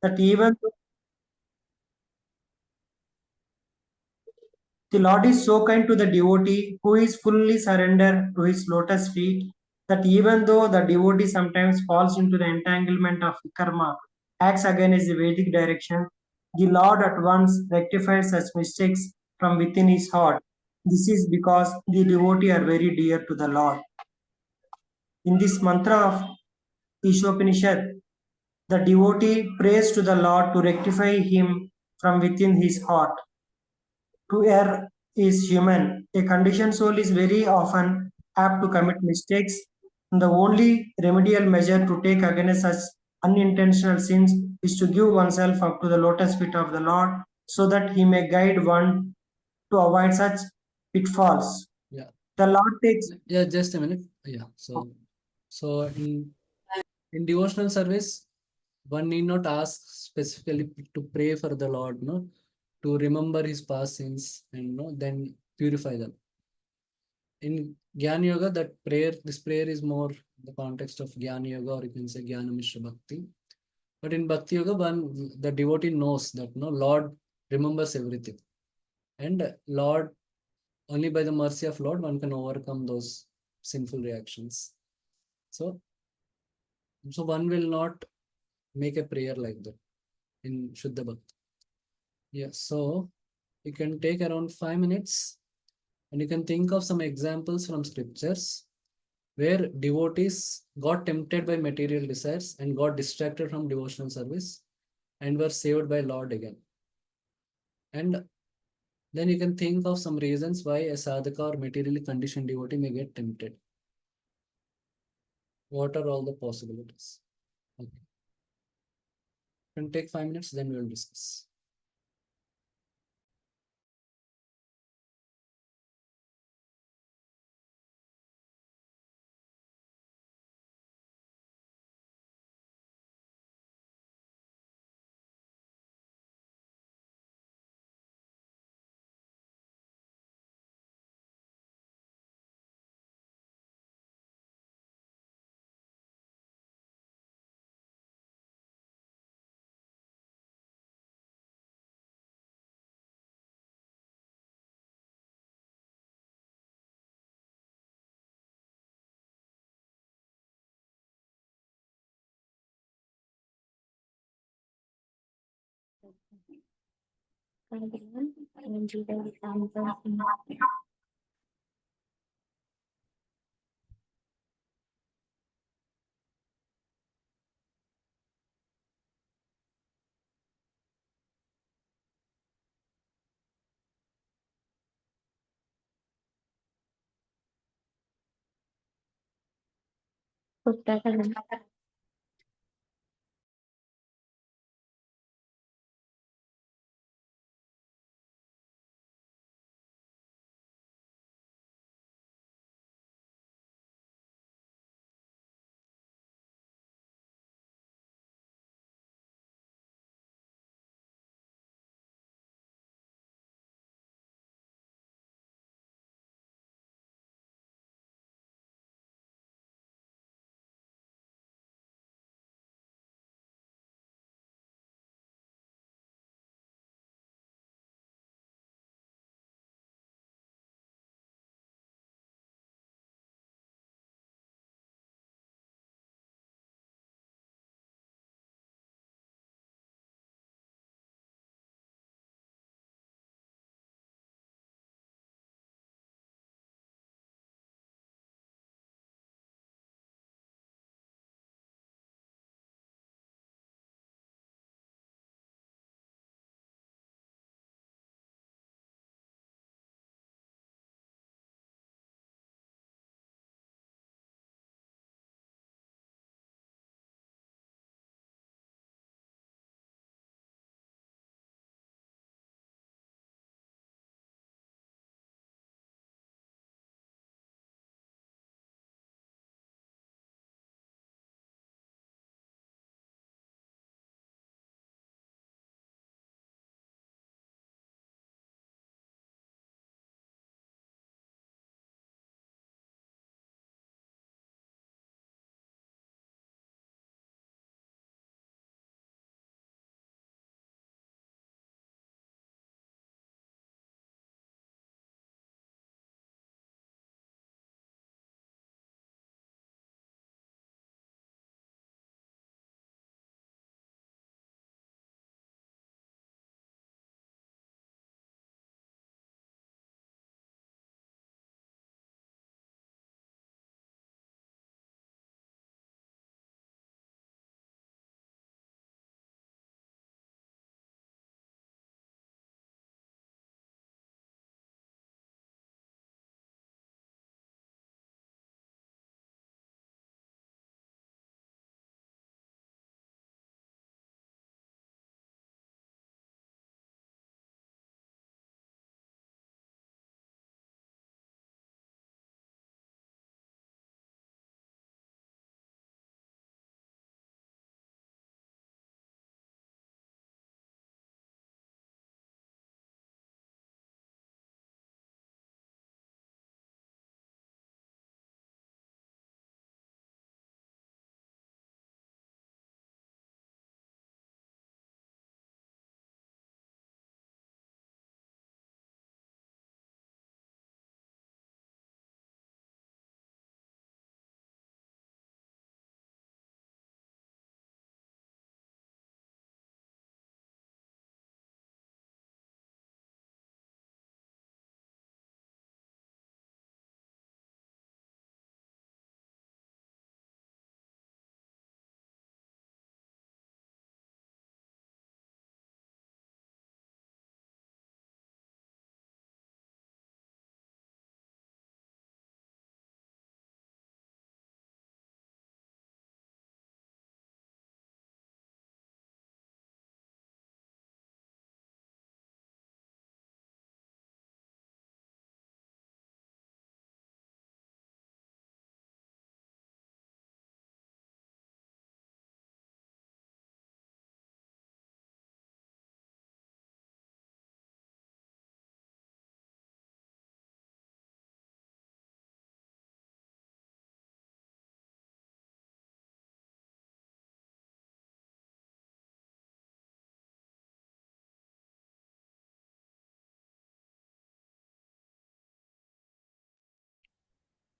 that even though the Lord is so kind to the devotee who is fully surrendered to his lotus feet that even though the devotee sometimes falls into the entanglement of karma, acts against the Vedic direction, the Lord at once rectifies such mistakes from within his heart. This is because the devotee are very dear to the Lord. In this mantra of Ishopanishad, the devotee prays to the Lord to rectify him from within his heart. To err is human. A conditioned soul is very often apt to commit mistakes. And the only remedial measure to take against such unintentional sins is to give oneself up to the lotus feet of the Lord so that he may guide one to avoid such pitfalls. Yeah. The Lord takes. Yeah, just a minute. Yeah. So in devotional service, one need not ask specifically to pray for the Lord, no, to remember his past sins and no, then purify them. In Jnana Yoga, this prayer is more the context of Jnana Yoga, or you can say Jnana Mishra Bhakti. But in Bhakti Yoga, the devotee knows that no Lord remembers everything, and Lord, only by the mercy of Lord one can overcome those sinful reactions. So, so one will not make a prayer like that in Shuddha Bhakti. Yeah, so you can take around 5 minutes and you can think of some examples from scriptures where devotees got tempted by material desires and got distracted from devotional service and were saved by Lord again. And then you can think of some reasons why a sadhaka or materially conditioned devotee may get tempted. What are all the possibilities? Okay. You can take 5 minutes, then we will discuss.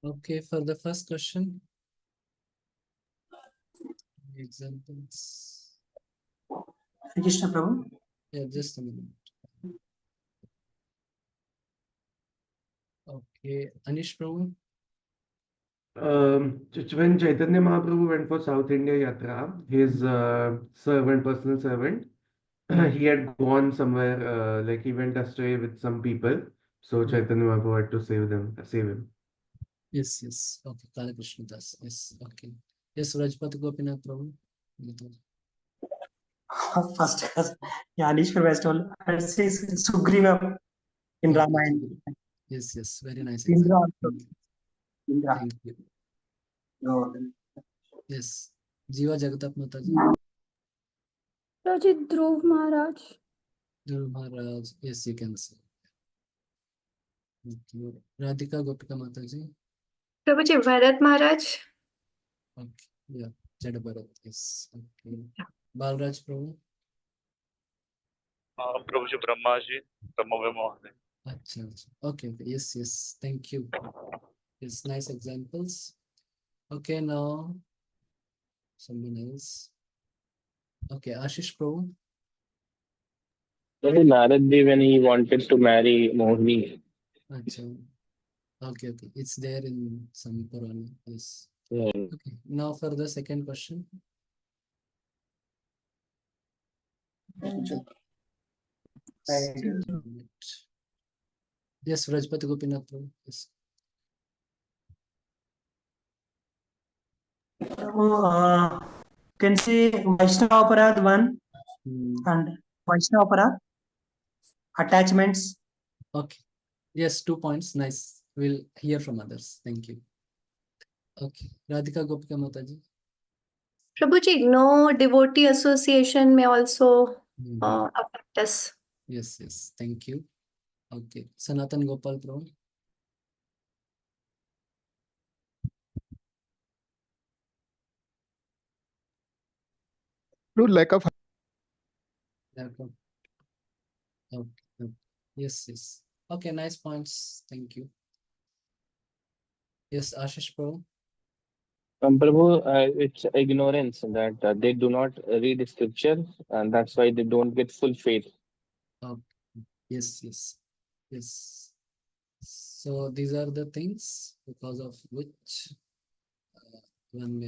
Okay, for the first question, examples. Krishna Prabhu. Yeah, just a minute. Okay, Anish Prabhu. When Chaitanya Mahaprabhu went for South India Yatra, his servant, personal servant, he had gone somewhere, like he went astray with some people. So Chaitanya Mahaprabhu had to save him. Yes, yes. Okay, Kala Krishna Das. Yes, okay. Yes, Rajpat Gopinath Prabhu. First, yeah, Ishvara was told. I'll say Sugriva in Okay, Ramayana. yes, yes. Very nice Indra example. also. Indra. Thank you. No. Yes. Jiva Jagatap Mataji. Rajit Dhruv Maharaj. Dhruv Maharaj. Yes, you can say. Okay. Radhika Gopika Mataji. Prabhuji, Bharat Maharaj. Okay. Yeah. Jada Bharat. Yes. Okay. Balraj Prabhu. Prabhu ji Brahma ji Brahma Mohan Acha, acha. Okay, okay. Yes, yes. Thank you. Yes, nice examples. Okay, now someone else. Okay, Ashish Prabhu. Narad Ji when he wanted to marry Mohini. Acha. Okay, okay. It's there in some Purana. Yes. Yeah. Okay. Now for the second question. Yes, Rajpati Gopinath Prabhu. Yes. Can say Vaishnava Aparad 1 Hmm. and Vaishnava Aparad attachments. Okay. Yes, 2 points. Nice. We'll hear from others. Thank you. Okay. Radhika Gopika Mataji. Prabhuji, no devotee association may also Hmm. affect us. Yes, yes. Thank you. Okay. Sanatan Gopal Prabhu. Lack of Okay. Okay. Yes, yes. Okay, nice points. Thank you. Yes, Ashish Prabhu. Prabhu, it's ignorance that they do not read scripture and that's why they don't get full faith. Yes, yes, yes. So these are the things because of which one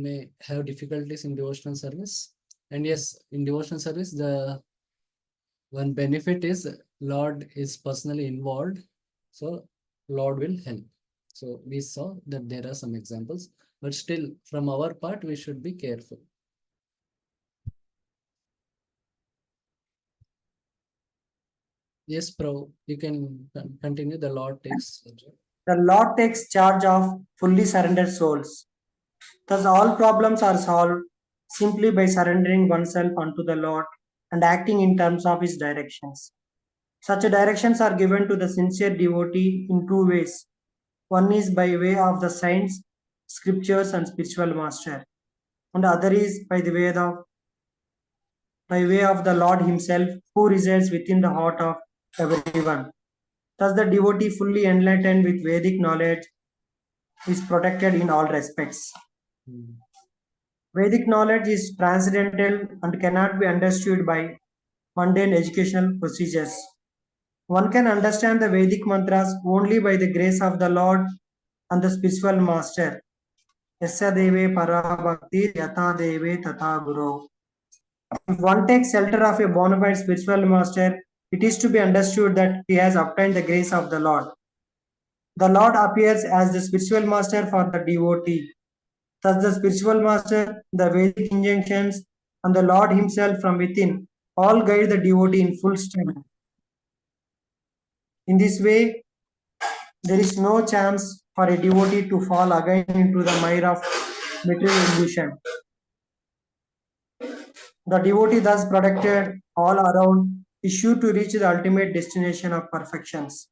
may have difficulties in devotional service. And yes, in devotional service, the one benefit is Lord is personally involved, so Lord will help. So we saw that there are some examples, but still from our part, we should be careful. Yes, Prabhu, you can continue. The Lord takes. The Lord takes charge of fully surrendered souls. Thus, all problems are solved simply by surrendering oneself unto the Lord and acting in terms of His directions. Such directions are given to the sincere devotee in two ways. One is by way of the saints, scriptures, and spiritual master, and the other is by way of the Lord Himself, who resides within the heart of everyone. Thus, the devotee fully enlightened with Vedic knowledge is protected in all respects. Vedic knowledge is transcendental and cannot be understood by mundane educational procedures. One can understand the Vedic mantras only by the grace of the Lord and the spiritual master. Yasya deve para bhakti yata deve tata guru. If one takes shelter of a bona fide spiritual master, it is to be understood that he has obtained the grace of the Lord. The Lord appears as the spiritual master for the devotee. Thus, the spiritual master, the Vedic injunctions, and the Lord Himself from within all guide the devotee in full strength. In this way, there is no chance for a devotee to fall again into the mire of material illusion. The devotee, thus protected all around, is sure to reach the ultimate destination of perfections.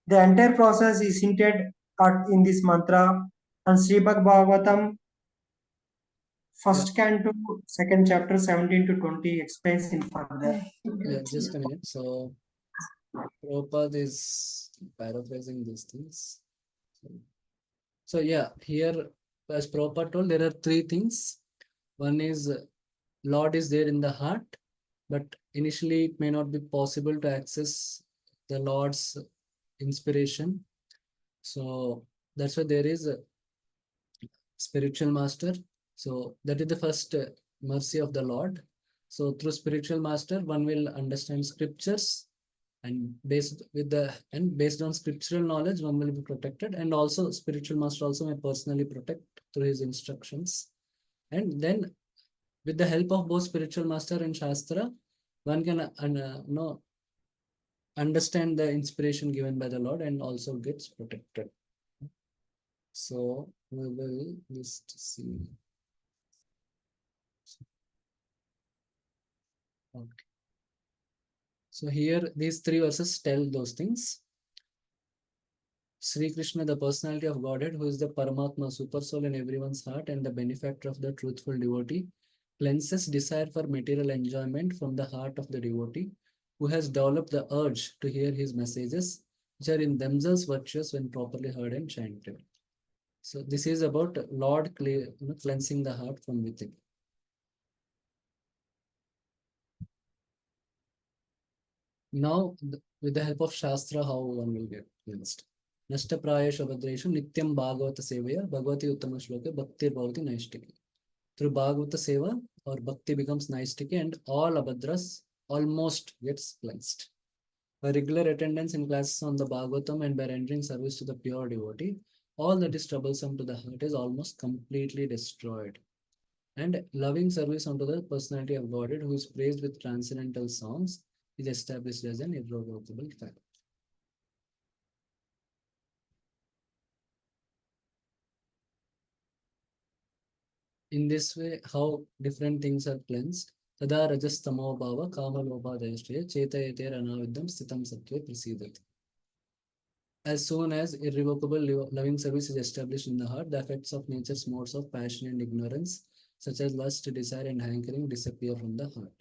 The entire process is hinted at in this mantra, and Srimad Bhagavatam First canto, second chapter, 17 to 20 explains in further. Yeah, just a minute. So Prabhupada is paraphrasing these things. So yeah, here as Prabhupada told, there are three things. One is Lord is there in the heart, but initially it may not be possible to access the Lord's inspiration. So that's why there is a spiritual master. So that is the first mercy of the Lord. So through spiritual master, one will understand scriptures, and based on scriptural knowledge, one will be protected. And also spiritual master also may personally protect through his instructions. And then with the help of both spiritual master and Shastra, one can understand the inspiration given by the Lord and also gets protected. So we will just see. Okay. So here these three verses tell those things. Sri Krishna, the personality of Godhead, who is the Paramatma, super soul in everyone's heart and the benefactor of the truthful devotee, cleanses desire for material enjoyment from the heart of the devotee, who has developed the urge to hear his messages, which are in themselves virtuous when properly heard and chanted. So this is about Lord cleansing the heart from within. Now, with the help of Shastra, how one will get cleansed. Nashta prayeshu abhadreshu nityam bhagavata sevaya bhagavati uttama shloke bhaktir bhavati naistiki. Through Bhagavata Seva, or Bhakti becomes naistiki and all abhadras almost gets cleansed. By regular attendance in classes on the Bhagavatam and by rendering service to the pure devotee, all that is troublesome to the heart is almost completely destroyed. And loving service unto the personality of Godhead, who is praised with transcendental songs, is established as an irrevocable fact. In this way, how different things are cleansed. Tada rajas tamo bhava kama lobha dayashraya chetayate ranaviddham stitam satya prasidati. As soon as irrevocable loving service is established in the heart, the effects of nature's modes of passion and ignorance, such as lust, desire, and hankering, disappear from the heart.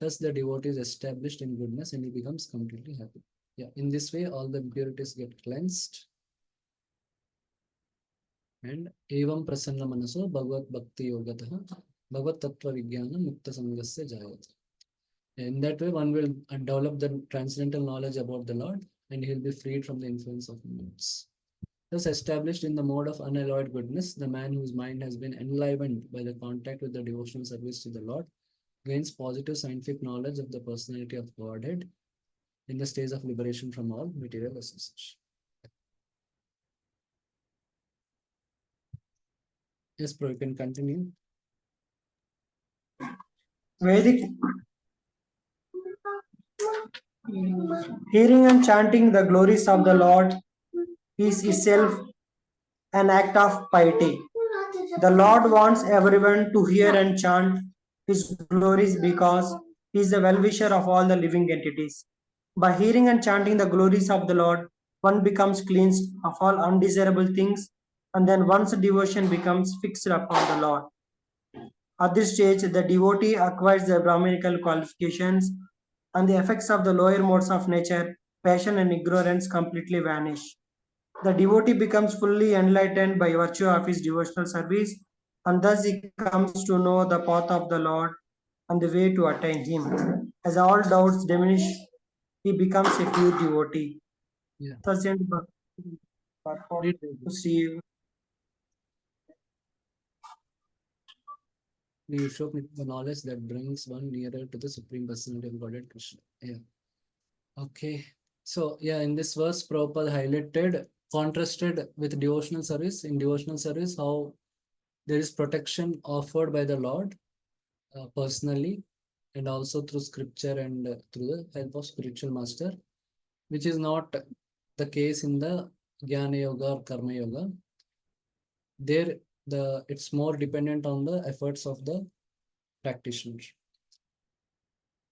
Thus, the devotee is established in goodness and he becomes completely happy. Yeah, in this way, all the impurities get cleansed. And evam prasanna manaso bhagavad bhakti yogatah bhagavad tattva vijnana mukta sangasya jayate. In that way, one will develop the transcendental knowledge about the Lord and he will be freed from the influence of moods. Thus, established in the mode of unalloyed goodness, the man whose mind has been enlivened by the contact with the devotional service to the Lord gains positive scientific knowledge of the personality of Godhead in the stage of liberation from all material association. Yes, bro, you can continue. Vedic hearing and chanting the glories of the Lord is itself an act of piety. The Lord wants everyone to hear and chant His glories because He is the well-wisher of all the living entities. By hearing and chanting the glories of the Lord, one becomes cleansed of all undesirable things, and then one's devotion becomes fixed upon the Lord. At this stage, the devotee acquires the Brahminical qualifications, and the effects of the lower modes of nature, passion and ignorance completely vanish. The devotee becomes fully enlightened by virtue of his devotional service, and thus he comes to know the path of the Lord and the way to attain Him. As all doubts diminish, he becomes a pure devotee. Yeah. Sajjan Read. to see You show me the knowledge that brings one nearer to the Supreme Personality of Godhead Krishna. Yeah. Okay. So yeah, in this verse, Prabhupada highlighted, contrasted with devotional service. In devotional service, how there is protection offered by the Lord personally, and also through scripture and through the help of spiritual master, which is not the case in the Jnana Yoga or Karma Yoga. There, it's more dependent on the efforts of the practitioner.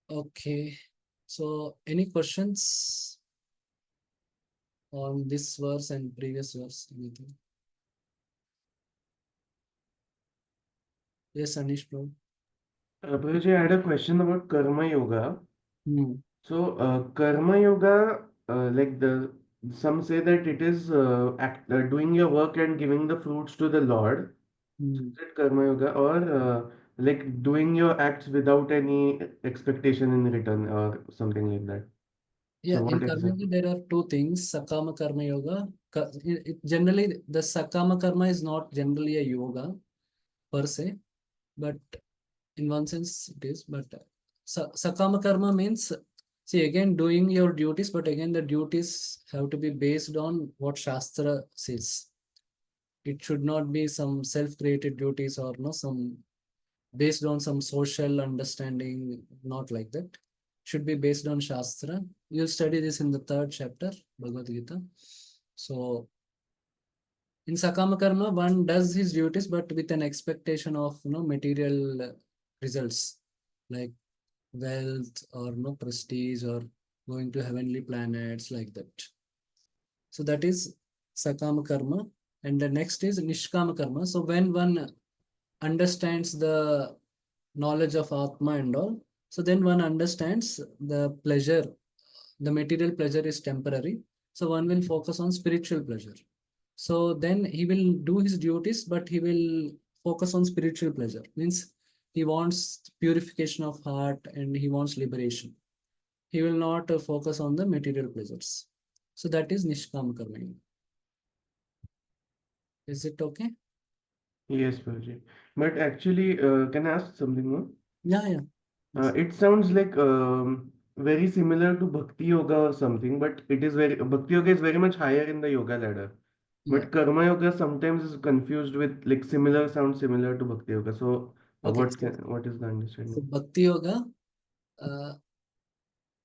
Okay, so any questions on this verse and previous verse? Anything? Yes, Anish, bro. Prabhuji, I had a question about Karma Yoga. Hmm. So, Karma Yoga, some say that it is doing your work and giving the fruits to the Lord. So Hmm. is it Karma Yoga, or like doing your acts without any expectation in return or something like that? Yeah, So in what Karma Yoga, exactly? there are two things, Sakama Karma Yoga. Generally, the Sakama Karma is not generally a yoga per se, but in one sense it is. But Sakama Karma means, see, again, doing your duties, but again, the duties have to be based on what Shastra says. It should not be some self-created duties or no some based on some social understanding, not like that. Should be based on Shastra. You'll study this in the third chapter, Bhagavad Gita. So in Sakama Karma, one does his duties, but with an expectation of material results like wealth or no prestige or going to heavenly planets like that. So that is Sakama Karma. And the next is Nishkama Karma. So when one understands the knowledge of Atma and all, so then one understands the pleasure, the material pleasure is temporary. So one will focus on spiritual pleasure. So then he will do his duties, but he will focus on spiritual pleasure. Means he wants purification of heart and he wants liberation. He will not focus on the material pleasures. So that is Nishkam Karma. Is it okay? Yes, Prabhuji. But actually, can I ask something more? Yeah, yeah. Yes. It sounds like very similar to Bhakti Yoga or something, but it is very Bhakti Yoga is very much higher in the yoga ladder. Yeah. But Karma Yoga sometimes is confused with like similar sounds similar to Bhakti Yoga. So Okay. what is the So understanding? Bhakti Yoga.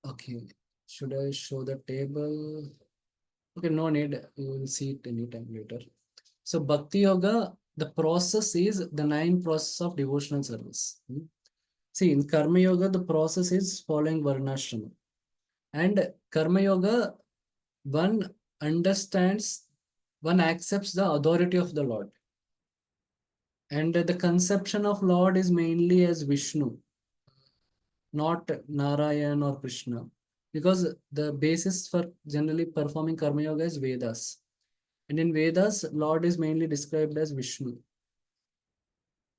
Okay. Should I show the table? Okay, no need. You will see it anytime later. So Bhakti Yoga, the process is the 9 process of devotional service. See, in Karma Yoga, the process is following Varnashrama. And Karma Yoga, one understands, one accepts the authority of the Lord. And the conception of Lord is mainly as Vishnu, not Narayan or Krishna. Because the basis for generally performing Karma Yoga is Vedas. And in Vedas, Lord is mainly described as Vishnu.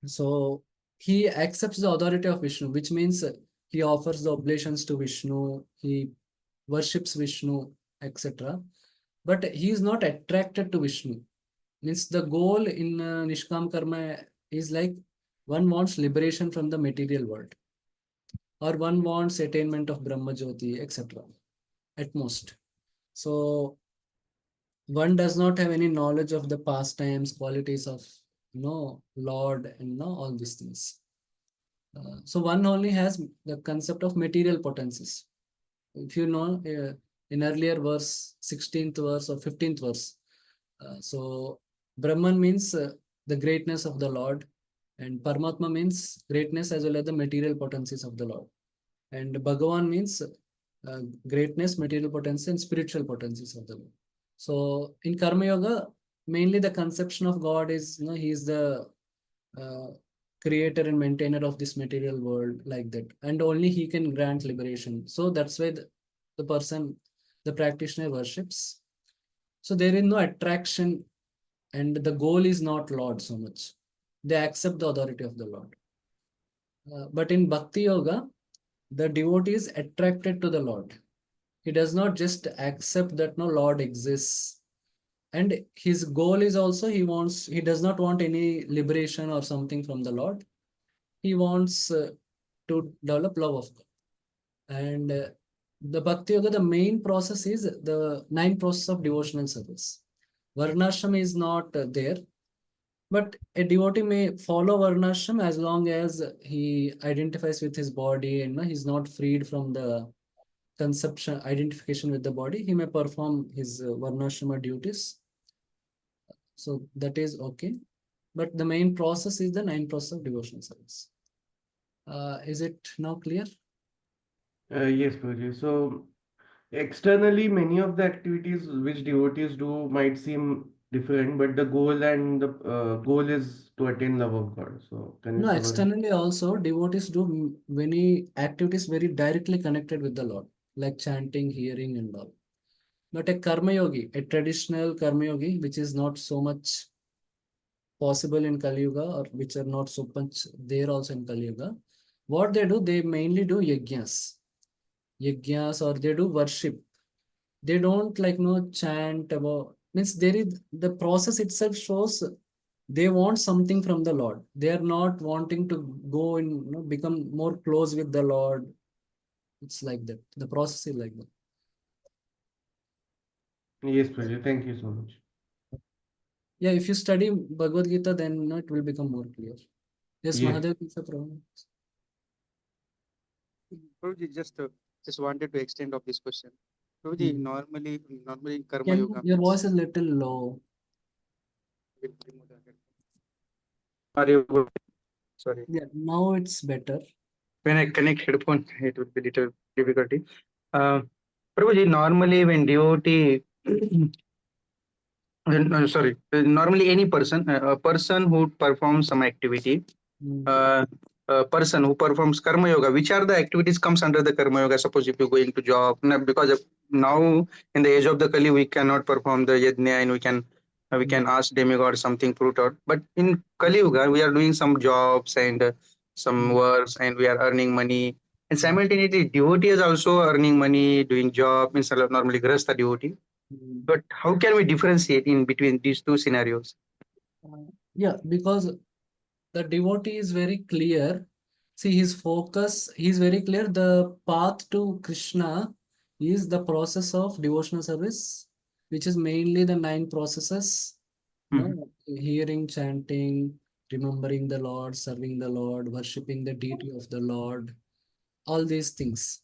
So he accepts the authority of Vishnu, which means he offers the oblations to Vishnu, he worships Vishnu, etc. But he is not attracted to Vishnu. Means the goal in Nishkam Karma is like one wants liberation from the material world, or one wants attainment of Brahma Jyoti, etc. At most. So one does not have any knowledge of the pastimes, qualities of Lord, and all these things. So one only has the concept of material potencies. If you know in earlier verse, 16th verse or 15th verse, so Brahman means the greatness of the Lord, and Paramatma means greatness as well as the material potencies of the Lord. And Bhagavan means greatness, material potency, and spiritual potencies of the Lord. So in Karma Yoga, mainly the conception of God is, he is the uh, creator and maintainer of this material world, like that, and only he can grant liberation. So that's why the person, the practitioner worships. So there is no attraction, and the goal is not Lord so much. They accept the authority of the Lord. But in Bhakti Yoga, the devotee is attracted to the Lord. He does not just accept that no Lord exists. And his goal is also he does not want any liberation or something from the Lord. He wants to develop love of God. And the Bhakti Yoga, the main process is the 9 process of devotional service. Varnashram is not there, but a devotee may follow Varnashram as long as he identifies with his body and he's not freed from the conception, identification with the body. He may perform his Varnashrama duties. So that is okay. But the main process is the 9 process of devotional service. Is it now clear? Yes, Prabhuji. So externally, many of the activities which devotees do might seem different, but the goal and the goal is to attain love of God. So can you No, summarize? externally also devotees do many activities very directly connected with the Lord, like chanting, hearing, and all. But a karma yogi, a traditional karma yogi, which is not so much possible in Kali Yuga, or which are not so much there also in Kali Yuga, what they do, they mainly do yajnas, or they do worship. They don't like no chant about, means there is the process itself shows they want something from the Lord. They are not wanting to go and become more close with the Lord. It's like that. The process is like that. Yes, Prajit, thank you so much. Yeah, if you study Bhagavad Gita, then it will become more clear. Yes, Yes. Mahadev, is a problem. Prabhuji, just wanted to extend of this question. Prabhuji, Hmm. normally in Karma Can Yoga your means voice is little low? are you good? Sorry. Yeah, now it's better. When I connect headphone, it would be little difficulty. Uh, Prabhuji, normally when devotee, sorry, normally any person, a person who performs some activity, Hmm. a person who performs karma yoga, which are the activities comes under the karma yoga? Suppose if you go into job, because now in the age of the Kali, we cannot perform the yajna and we can ask demigod something fruit out. But in Kali Yuga, we are doing some jobs and some works, and we are earning money. And simultaneously, devotee is also earning money, doing job, means normally grasta devotee. Hmm. But how can we differentiate in between these two scenarios? Yeah, because the devotee is very clear. See, his focus, he's very clear. The path to Krishna is the process of devotional service, which is mainly the 9 processes, hearing, chanting, remembering the Lord, serving the Lord, worshipping the deity of the Lord, all these things.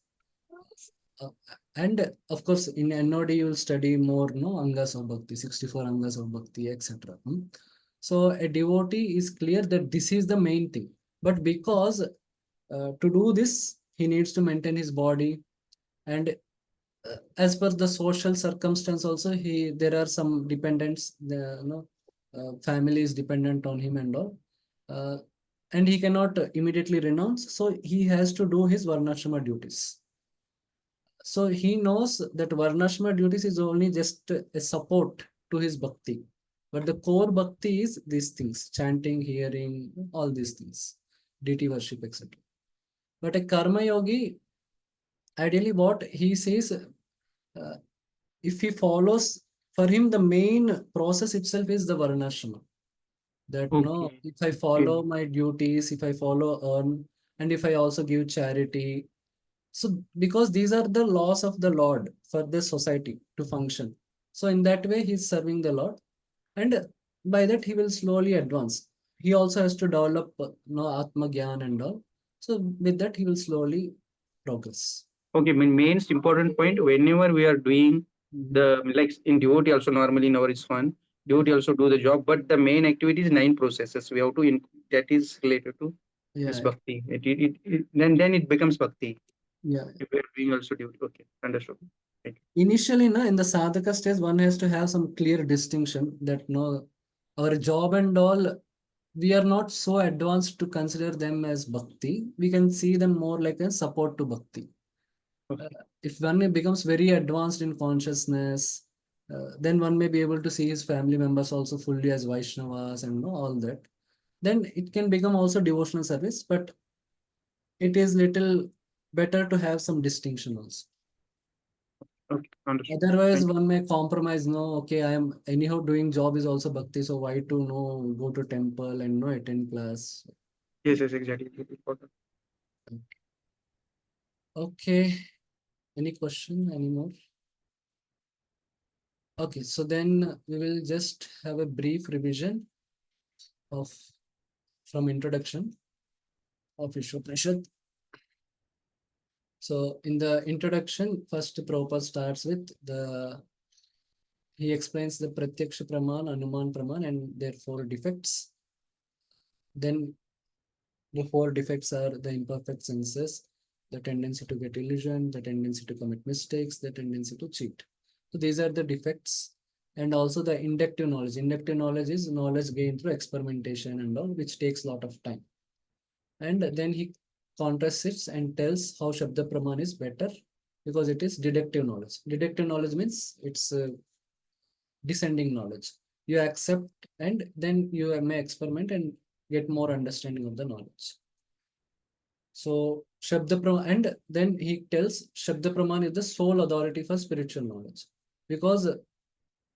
Uh, and of course, in NOD, you will study more, Angas of Bhakti, 64 Angas of Bhakti, etc. So a devotee is clear that this is the main thing. But because to do this, he needs to maintain his body, and as per the social circumstance also, there are some dependents, family is dependent on him and all. Uh, and he cannot immediately renounce, so he has to do his Varnashrama duties. So he knows that Varnashma duties is only just a support to his bhakti. But the core bhakti is these things, chanting, hearing, all these things, deity worship, etc. But a karma yogi, ideally what he says, if he follows, for him the main process itself is the Varnashma. That no, if I follow my duties, if I follow earn, and if I also give charity, so because these are the laws of the Lord for this society to function. So in that way, he's serving the Lord, and by that he will slowly advance. He also has to develop Atma Gyan and all. So with that, he will slowly progress. Okay, main important point whenever we are doing the like in devotee also normally in our is fun. Devotee also do the job, but the main activity is 9 processes. We have to that is related to this Yeah, bhakti. Then it becomes bhakti. yeah. If we are doing also devotee. Okay, understood. Thank you. Initially, in the sadhaka stage, one has to have some clear distinction that no, our job and all, we are not so advanced to consider them as bhakti. We can see them more like a support to bhakti. If one becomes very advanced in consciousness, then one may be able to see his family members also fully as Vaishnavas and all that. Then it can become also devotional service, but it is little better to have some distinction also. Okay, understood. Otherwise, Thank you. one may compromise. No, okay, I am anyhow doing job is also bhakti, so why to go to temple and attend class? Yes, exactly. Important. Okay, any question anymore? Okay, so then we will just have a brief revision of from introduction of Ishopanishad. So in the introduction, first Prabhupada starts with he explains the Pratyaksha Praman, Anuman Praman and their 4 defects. Then the 4 defects are the imperfect senses, the tendency to get illusion, the tendency to commit mistakes, the tendency to cheat. So these are the defects. and also the inductive knowledge. Inductive knowledge is knowledge gained through experimentation and all, which takes a lot of time. And then he contrasts it and tells how Shabda Praman is better because it is deductive knowledge. Deductive knowledge means it's descending knowledge. You accept and then you may experiment and get more understanding of the knowledge. So Shabda Praman, and then he tells Shabda Praman is the sole authority for spiritual knowledge, because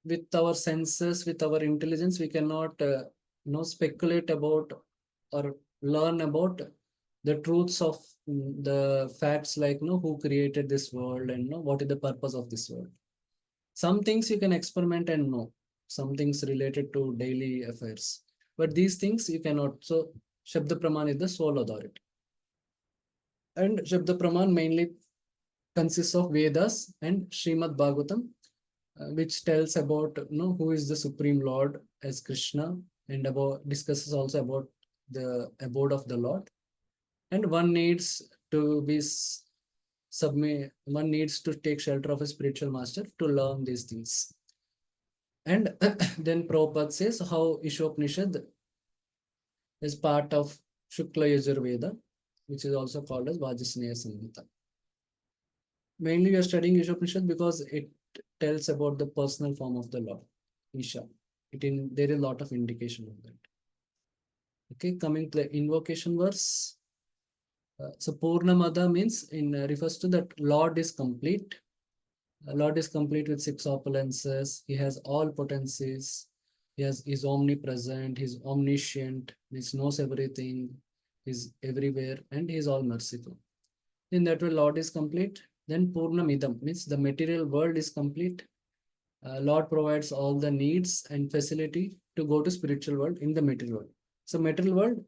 with our senses, with our intelligence, we cannot speculate about or learn about the truths of the facts, like who created this world and what is the purpose of this world. Some things you can experiment and know, some things related to daily affairs, but these things you cannot. So Shabda Praman is the sole authority. And Shabda Praman mainly consists of Vedas and Srimad Bhagavatam, which tells about who is the Supreme Lord as Krishna, and about discusses also about the abode of the Lord. And one needs to be one needs to take shelter of a spiritual master to learn these things. And then Prabhupada says how Ishopanishad is part of Shukla Yajurveda, which is also called as Vajasneya Samhita. Mainly we are studying Ishopanishad because it tells about the personal form of the Lord, Isha. There is a lot of indication of that. Okay, coming to the invocation verse. So Purnamada means refers to that Lord is complete. Lord is complete with 6 opulences. He has all potencies. He's omnipresent. He's omniscient. He knows everything. He's everywhere, and he's all merciful. In that way, Lord is complete. Then Purnamidam means the material world is complete. Lord provides all the needs and facility to go to spiritual world in the material world. So material world,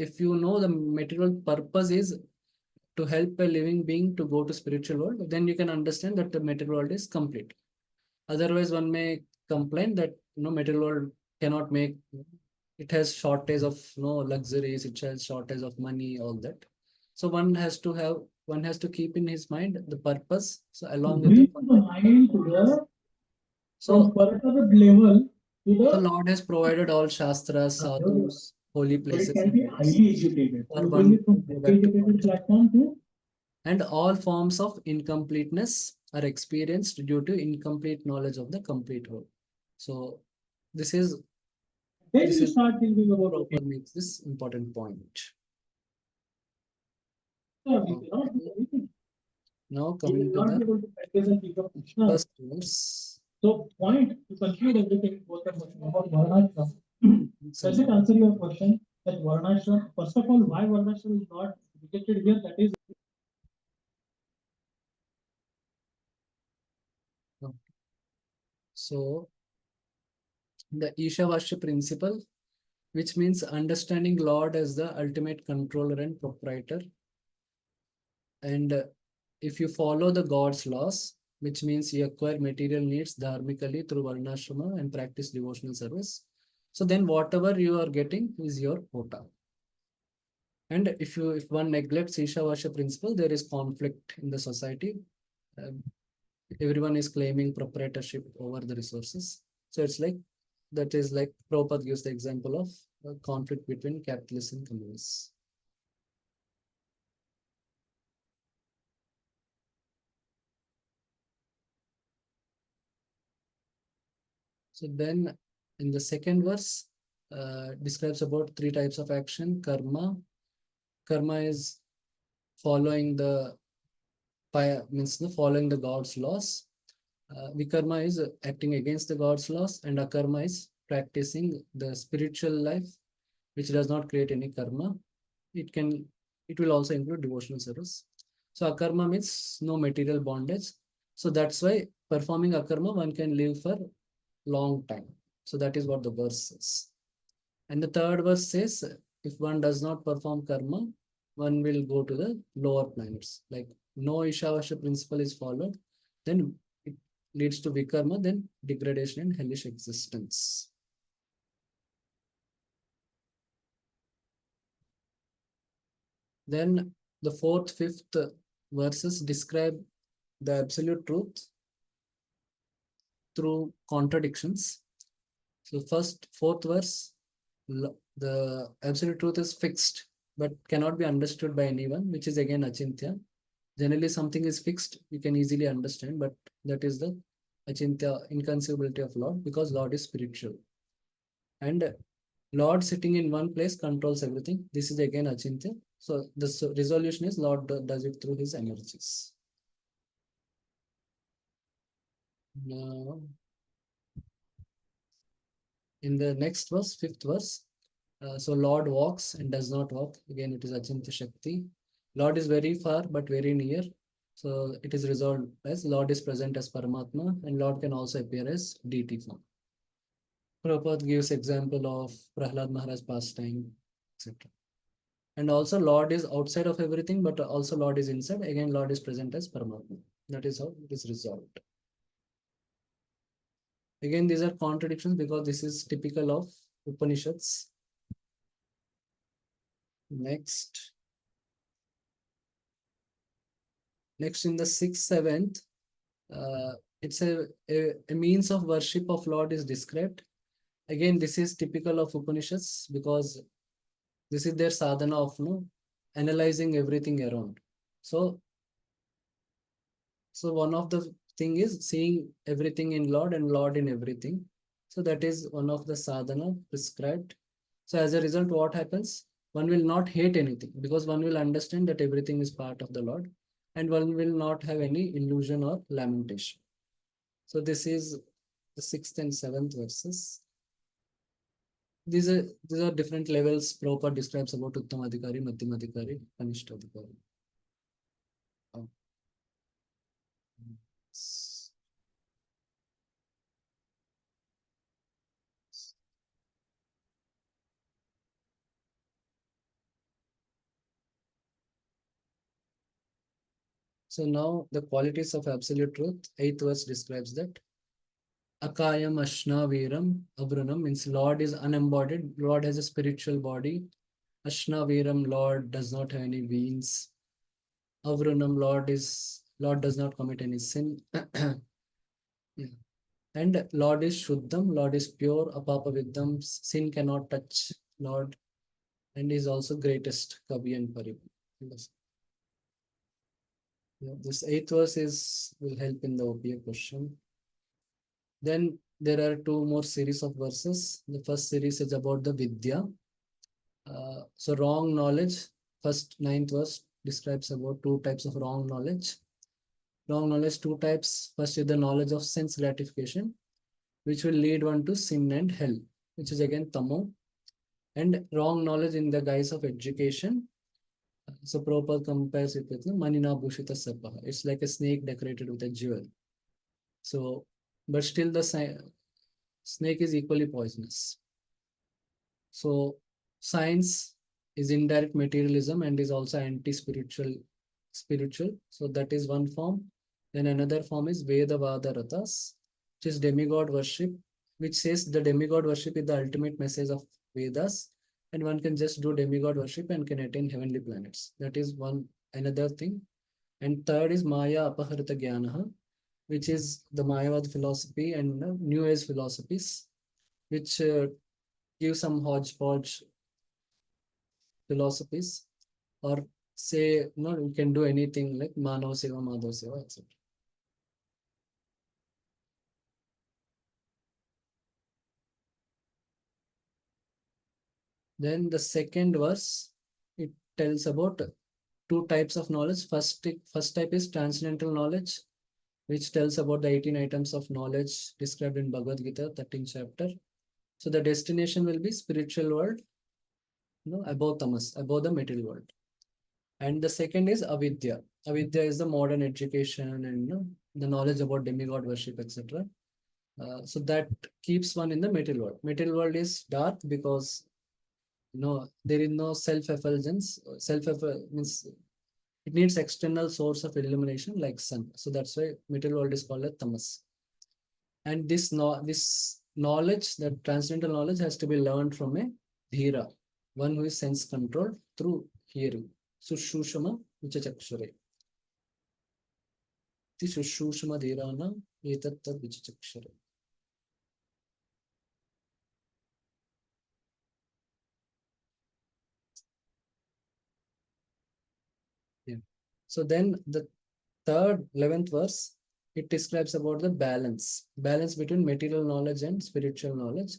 if you know the material purpose is to help a living being to go to spiritual world, then you can understand that the material world is complete. Otherwise, one may complain that material world cannot make, it has shortage of luxuries, it has shortage of money, all that. So one has to keep in his mind the purpose. So along with Bring the mind to the so perturbed level to the the Lord has provided all shastras, sadhus, holy so it places, can be highly educated. for You one bring it from to go highly back to educated God. platform to And all forms of incompleteness are experienced due to incomplete knowledge of the complete whole. So this is then this you is start thinking about Prabhupada makes this important point. we cannot do anything. Now We coming will to not be the able to practice and pick up Krishna. first verse. So point to conclude everything both the question about Varnashram. Does it answer your question that Varnashram, first of all, why Varnashram is not rejected here? That is So the Ishavasya principle, which means understanding Lord as the ultimate controller and proprietor. And if you follow the God's laws, which means you acquire material needs dharmically through Varnashrama and practice devotional service, so then whatever you are getting is your quota. And if one neglects Ishavasya principle, there is conflict in the society. Everyone is claiming proprietorship over the resources. So it's like, that is like Prabhupada gives the example of a conflict between capitalists and communists. So then in the second verse, describes about 3 types of action. Karma. Karma is following the following the God's laws. Vikarma is acting against the God's laws, and akarma is practicing the spiritual life, which does not create any karma. It will also include devotional service. So akarma means no material bondage. So that's why performing akarma, one can live for long time. So that is what the verse says. And the third verse says, if one does not perform karma, one will go to the lower planets. Like no Ishavasya principle is followed, then it leads to vikarma, then degradation and hellish existence. Then the fourth, fifth verses describe the absolute truth through contradictions. So first, fourth verse, the absolute truth is fixed, but cannot be understood by anyone, which is again achintya. Generally, something is fixed, you can easily understand, but that is the achintya, inconceivability of Lord, because Lord is spiritual. And Lord sitting in one place controls everything. This is again achintya. So the resolution is Lord does it through his energies. Now, in the next verse, fifth verse, so Lord walks and does not walk. Again, it is achintya shakti. Lord is very far but very near. So it is resolved as Lord is present as Paramatma, and Lord can also appear as deity form. Prabhupada gives example of Prahlad Maharaj pastime, etc. And also Lord is outside of everything, but also Lord is inside. Again, Lord is present as Paramatma. That is how it is resolved. Again, these are contradictions because this is typical of Upanishads. Next in the sixth, seventh, it's a means of worship of Lord is described. Again, this is typical of Upanishads because this is their sadhana of analyzing everything around. So one of the thing is seeing everything in Lord and Lord in everything. So that is one of the sadhana prescribed. So as a result, what happens? One will not hate anything because one will understand that everything is part of the Lord, and one will not have any illusion or lamentation. So this is the sixth and seventh verses. These are different levels Prabhupada describes about Uttamadhikari, Madhyamadhikari, Kanishtadhikari. So now the qualities of absolute truth, eighth verse describes that. Akayam Ashna Veeram Avrunam means Lord is unembodied. Lord has a spiritual body. Ashna Veeram, Lord does not have any veins. Avrunam, Lord does not commit any sin. Yeah. And Lord is Shuddham, Lord is pure, Apapaviddham, sin cannot touch Lord, and is also greatest Kavi and Pari. Yeah, this eighth verse will help in the OPA question. Then there are two more series of verses. The first series is about the Vidya. So wrong knowledge, first ninth verse describes about two types of wrong knowledge. Wrong knowledge, two types. First is the knowledge of sense gratification, which will lead one to sin and hell, which is again tamo. And wrong knowledge in the guise of education. So Prabhupada compares it with Manina Bhushita Sarpaha. It's like a snake decorated with a jewel. So, but still the snake is equally poisonous. So science is indirect materialism and is also anti-spiritual. So that is one form. Then another form is Vedavada Rathas, which is demigod worship, which says the demigod worship is the ultimate message of Vedas, and one can just do demigod worship and can attain heavenly planets. That is another thing. And third is Maya Apaharita Jnanaha, which is the Mayavad philosophy and New Age philosophies, which give some hodgepodge philosophies, or say you can do anything like Manav Seva, Madhav Seva, etc. Then the second verse, it tells about two types of knowledge. First type is transcendental knowledge, which tells about the 18 items of knowledge described in Bhagavad Gita, 13th chapter. So the destination will be spiritual world, above tamas, above the material world. And the second is avidya. Avidya is the modern education and the knowledge about demigod worship, etc. So that keeps one in the material world. Material world is dark because there is no self-effulgence. Means it needs external source of illumination like sun. So that's why material world is called a tamas. And this knowledge, that transcendental knowledge, has to be learned from a dhira, one who is sense controlled through hearing. Sushushama vichachakshare. The sushushama dhirana etatta vichachakshare. So then the third 11th verse, it describes about the balance between material knowledge and spiritual knowledge.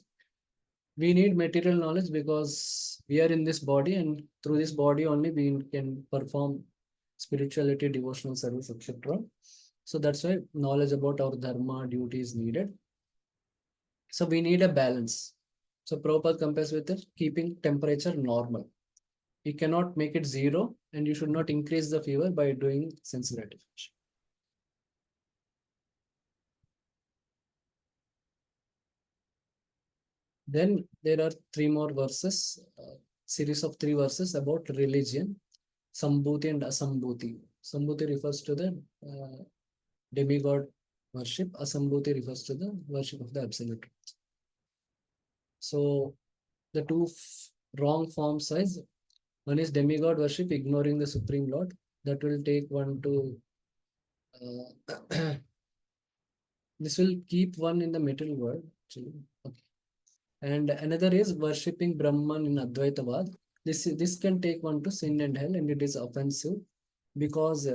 We need material knowledge because we are in this body, and through this body only we can perform spirituality, devotional service, etc. So that's why knowledge about our dharma duty is needed. So we need a balance. So Prabhupada compares with it, keeping temperature normal. You cannot make it zero, and you should not increase the fever by doing sense gratification. Then there are three more verses, series of 3 verses about religion, Sambhuti and Asambhuti. Sambhuti refers to the demigod worship. Asambhuti refers to the worship of the absolute truth. So the two wrong forms is, one is demigod worship, ignoring the Supreme Lord. That will take one to this will keep one in the material world, actually. Okay. And another is worshipping Brahman in Advaitavad. This can take one to sin and hell, and it is offensive because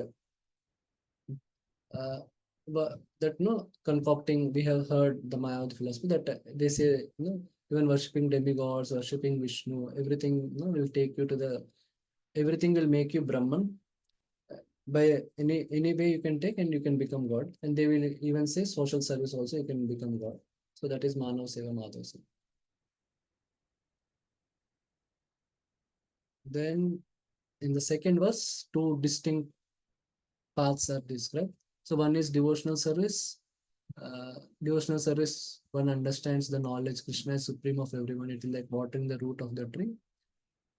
that no concocting. We have heard the Mayavad philosophy that they say even worshipping demigods, worshipping Vishnu, everything will take you to the everything will make you Brahman. By any way you can take, and you can become God. And they will even say social service also you can become God. So that is Manav Seva Madhav Seva. Then in the second verse, two distinct paths are described. So one is devotional service. Devotional service, one understands the knowledge Krishna is supreme of everyone. It is like watering the root of the tree.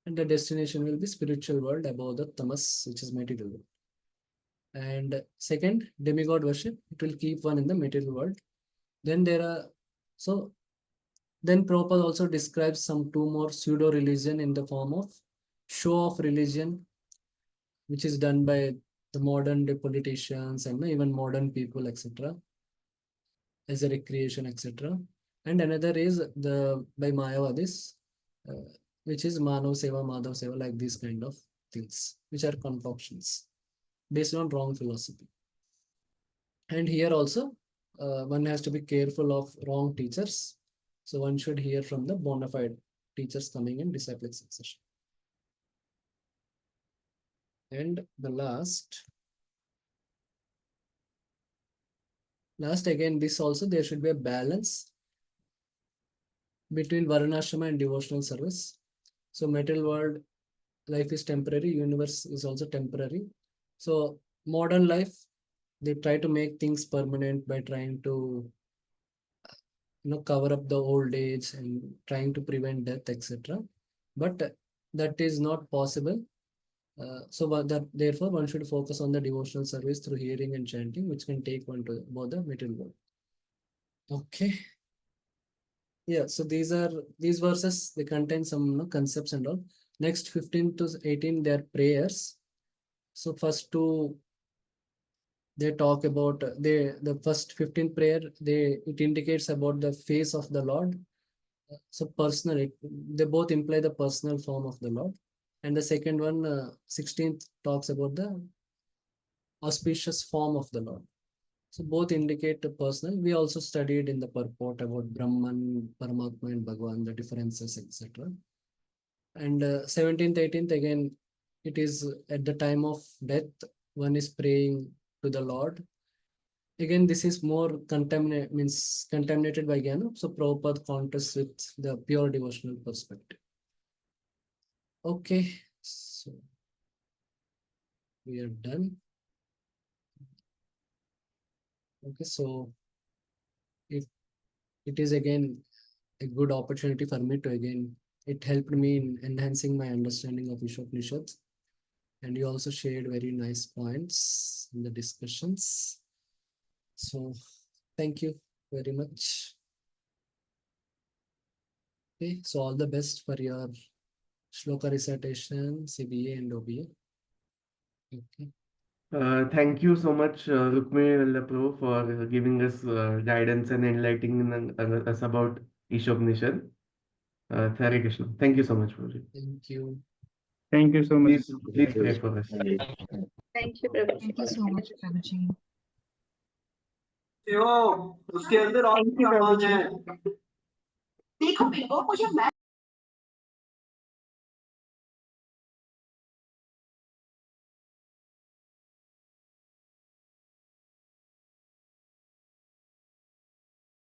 And the destination will be spiritual world above the tamas, which is material world. And second, demigod worship, it will keep one in the material world. Then there are, so then Prabhupada also describes some two more pseudo religion in the form of show of religion, which is done by the modern day politicians and even modern people, etc., as a recreation, etc. And another is the by Mayavadis, which is Manav Seva, Madhav Seva, like these kind of things, which are concoctions based on wrong philosophy. And here also, one has to be careful of wrong teachers. So one should hear from the bona fide teachers coming in disciplic succession. And the last again, this also there should be a balance between Varnashrama and devotional service. So material world life is temporary, universe is also temporary. So modern life, they try to make things permanent by trying to cover up the old age and trying to prevent death, etc. But that is not possible. Therefore one should focus on the devotional service through hearing and chanting, which can take one to both the material world. Okay. Yeah, so these verses, they contain some concepts and all. Next 15 to 18, they are prayers. So first two, they talk about the first 15th prayer, it indicates about the face of the Lord. So personally, they both imply the personal form of the Lord. And the second one, 16th, talks about the auspicious form of the Lord. So both indicate the personal. We also studied in the purport about Brahman, Paramatma, and Bhagavan, the differences, etc. And 17th, 18th, again, it is at the time of death, one is praying to the Lord. Again, this is more contaminated by Jnana. So Prabhupada contrasts with the pure devotional perspective. Okay, so we are done. Okay, so if it is again a good opportunity for me to it helped me in enhancing my understanding of Ishopanishads. And you also shared very nice points in the discussions. So thank you very much. Okay, so all the best for your shloka recitation, CBA and OBA. Okay. Thank you so much, Rukmini Vallabh, for giving us guidance and enlightening us about Ishopanishad. Hare Krishna. Thank you so much, Prabhuji. Thank you. Thank you so much. Please pray for us. Thank you, Prabhuji. Thank you so much, Prabhuji. उसके अंदर Thank you, Prabhuji. देखो मेरे को मुझे